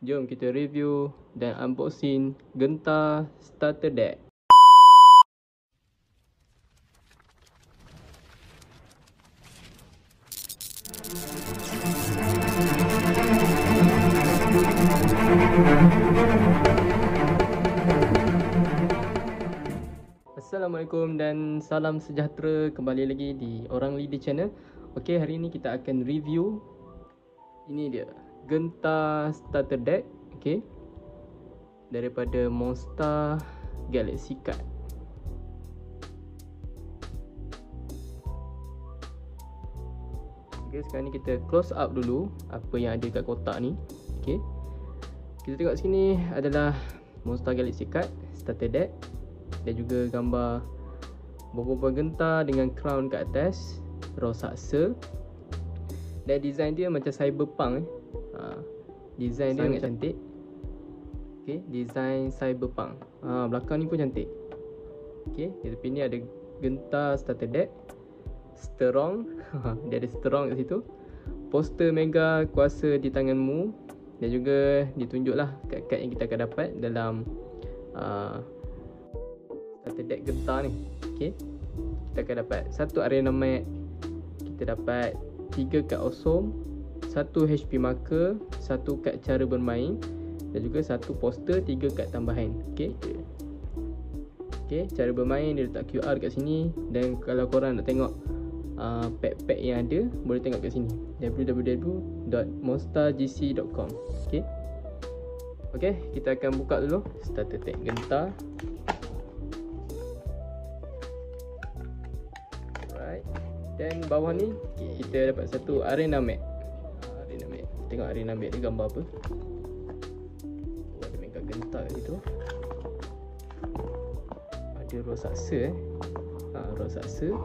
Jom kita review dan unboxing Genta Starter Deck. Assalamualaikum dan salam sejahtera, kembali lagi di Orang Leader Channel. Okey, hari ini kita akan review ini dia, Genta Starter Deck, okey, daripada Monster Galaxy Card. Okey, sekarang ni kita close up dulu apa yang ada kat kotak ni. Okey, kita tengok sini adalah Monster Galaxy Card Starter Deck dan juga gambar bobo genta dengan crown kat atas, raksasa. Dan design dia macam cyberpunk design dia sangat cantik. Okey, design cyberpunk. Belakang ni pun cantik. Okey, di tepi ni ada Genta Starter Deck strong. Dia ada strong kat situ. Poster mega kuasa di tanganmu, dan juga ditunjuklah kad-kad yang kita akan dapat dalam Starter Deck Genta ni. Okey, kita akan dapat satu arena map, kita dapat 3 kad awesome, 1 HP marker, 1 kad cara bermain, dan juga 1 poster, 3 kad tambahan. Okey. Okey, cara bermain dia letak QR kat sini, dan kalau korang nak tengok pack-pack yang ada, boleh tengok kat sini, www.monstergc.com. Okey. Okey, kita akan buka dulu Starter Deck Genta. Dan bawah ni kita dapat satu arena map. Arena map. Tengok arena map ni gambar apa. Ada mega Genta kat situ. Ada raksasa raksasa.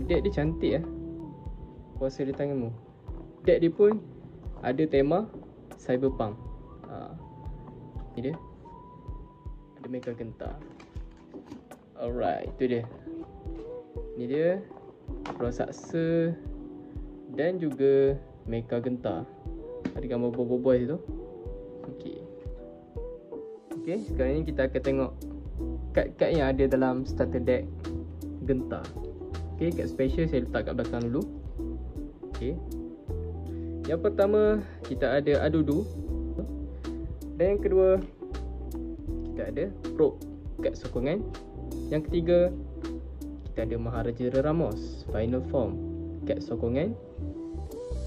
Deck dia cantik kuasa di tanganmu. Deck dia pun ada tema cyberpunk. Ni dia. Ada mega Genta. Alright, itu dia. Ni dia raksasa dan juga Mecha Genta. Ada gambar boy situ. Okey. Okey, sekarang ni kita akan tengok kad-kad yang ada dalam Starter Deck Genta. Okey, kad special saya letak kat belakang dulu. Okey. Yang pertama kita ada Adudu. Dan yang kedua kita ada Probe, kad sokongan. Yang ketiga kita ada Maharaja Ramos Final Form, kad sokongan.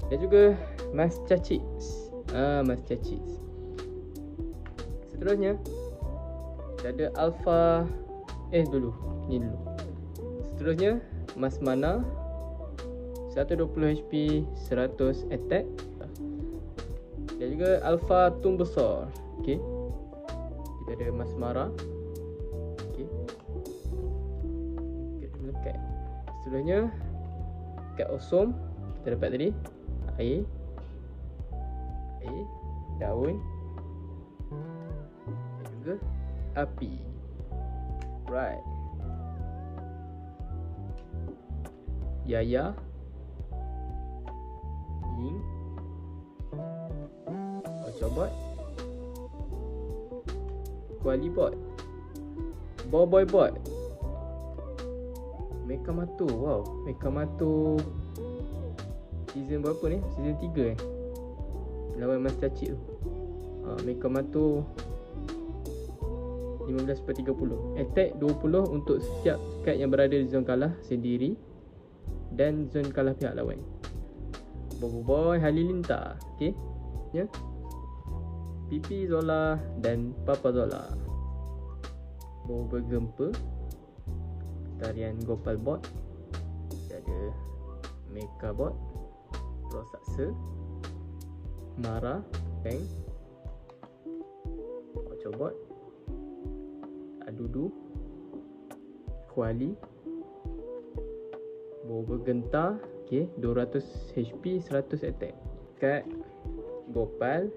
Dan juga Mas Cacix. Mas Cacix. Seterusnya kita ada Alpha. Ni dulu. Seterusnya Mas Mana 120 HP, 100 attack. Dan juga Alpha Tum Besar. Okey. Kita ada Mas Mara. Okey. Kad. Seterusnya kad awesome kita dapat tadi, air, daun dan juga api. Right. Yaya, Ying, Ocobot, Kualibot, Boboy Bot, Mekamato. Wow, Mekamato season berapa ni? Season 3 lawan Mas Cacik tu. Mekamato 15/30. Attack 20 untuk setiap kad yang berada di zon kalah sendiri dan zon kalah pihak lawan. Boboiboy Halilintar. Okey, ya. Pipi Zola dan Papa Zola. Boboiboy Gempa, tarian Gopal Bot. Kita ada Mecha Bot, raksasa, Mara, Bang, Ocobot, Adudu, Kuali, Bobo Genta. Okey, 200 HP, 100 attack. Kad Gopal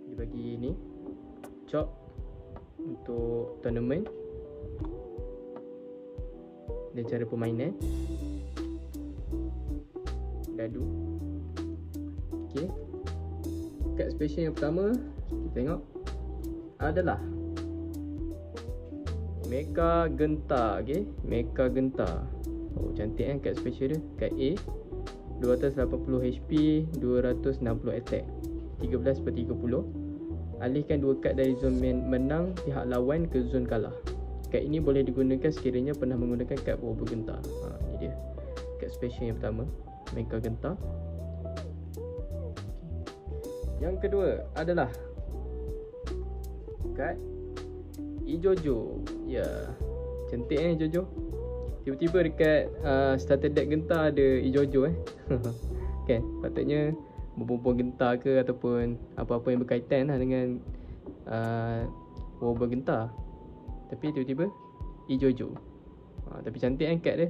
dia bagi ni chop untuk tournament dan cara permainan. Dadu. Okey. kad special yang pertama kita tengok adalah Mecha Genta. Okay, Mecha Genta. Oh, cantik kan kad special dia. Kad A 280 HP, 260 attack, 13/30. Alihkan 2 kad dari zon menang pihak lawan ke zon kalah. Kad ini boleh digunakan sekiranya pernah menggunakan kad Wobble Genta. Ini dia kad special yang pertama, Mecha Genta. Yang kedua adalah kad Ijojo. Ya, cantik ni Ijojo. Tiba-tiba dekat starter deck Genta ada Ijojo kan, patutnya berbumbung Genta ke ataupun apa-apa yang berkaitan lah dengan Wobble Genta. Tapi tiba-tiba Ijojo. Tapi cantik kan kad dia.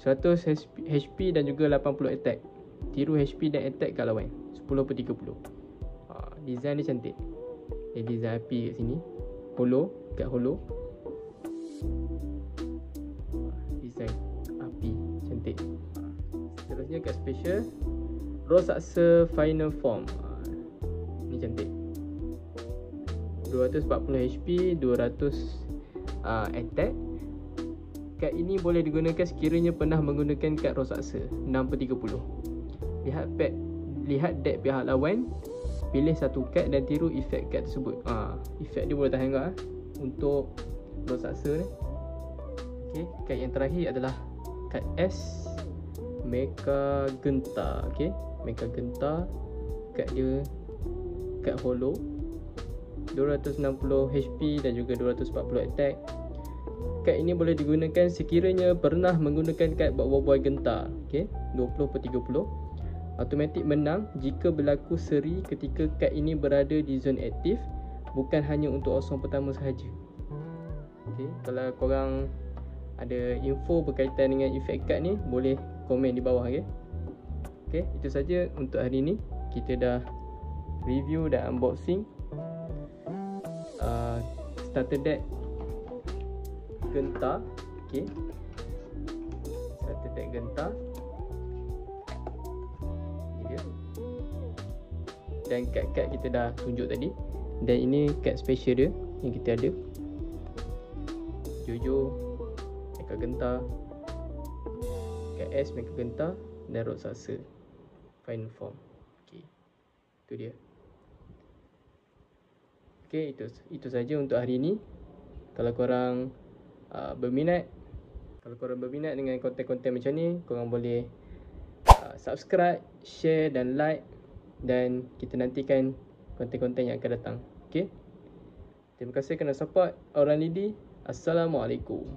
100 HP dan juga 80 attack. Tiru HP dan attack kat lawan 10/30. Design dia cantik. Dia design api kat sini, holo, kad holo. Design api cantik. Seterusnya kad special Rosaksa Final Form. Ni cantik. 240 HP, 200 attack. Kad ini boleh digunakan sekiranya pernah menggunakan kad Rosaksa 6/30. Lihat deck pihak lawan, pilih satu kad dan tiru efek kad tersebut. Efek dia boleh tahan juga untuk Rosaksa ni. Okay, kad yang terakhir adalah kad S Mecha Genta. Okay, Mecha Genta. Kad dia kad holo, 260 HP dan juga 240 attack. Kad ini boleh digunakan sekiranya pernah menggunakan kad Wobble Genta. Okay, 20/30. Automatik menang jika berlaku seri ketika kad ini berada di zon aktif, bukan hanya untuk osong pertama sahaja. Okay, kalau korang ada info berkaitan dengan efek kad ni, boleh komen di bawah. Okay, itu saja untuk hari ni. Kita dah review dan unboxing starter deck Genta. Okay, starter deck Genta. Ini dia. Dan kad-kad kita dah tunjuk tadi. Dan ini kad special dia yang kita ada, Jojo, Mecha Genta, kad S Mecha Genta dan Rosaksa Final Form. Okay, itu dia. Okay, itu saja untuk hari ini. Kalau korang berminat dengan konten-konten macam ni, korang boleh subscribe, share dan like, dan kita nantikan konten-konten yang akan datang. Okay, terima kasih kerana support Auran Lidi. Assalamualaikum.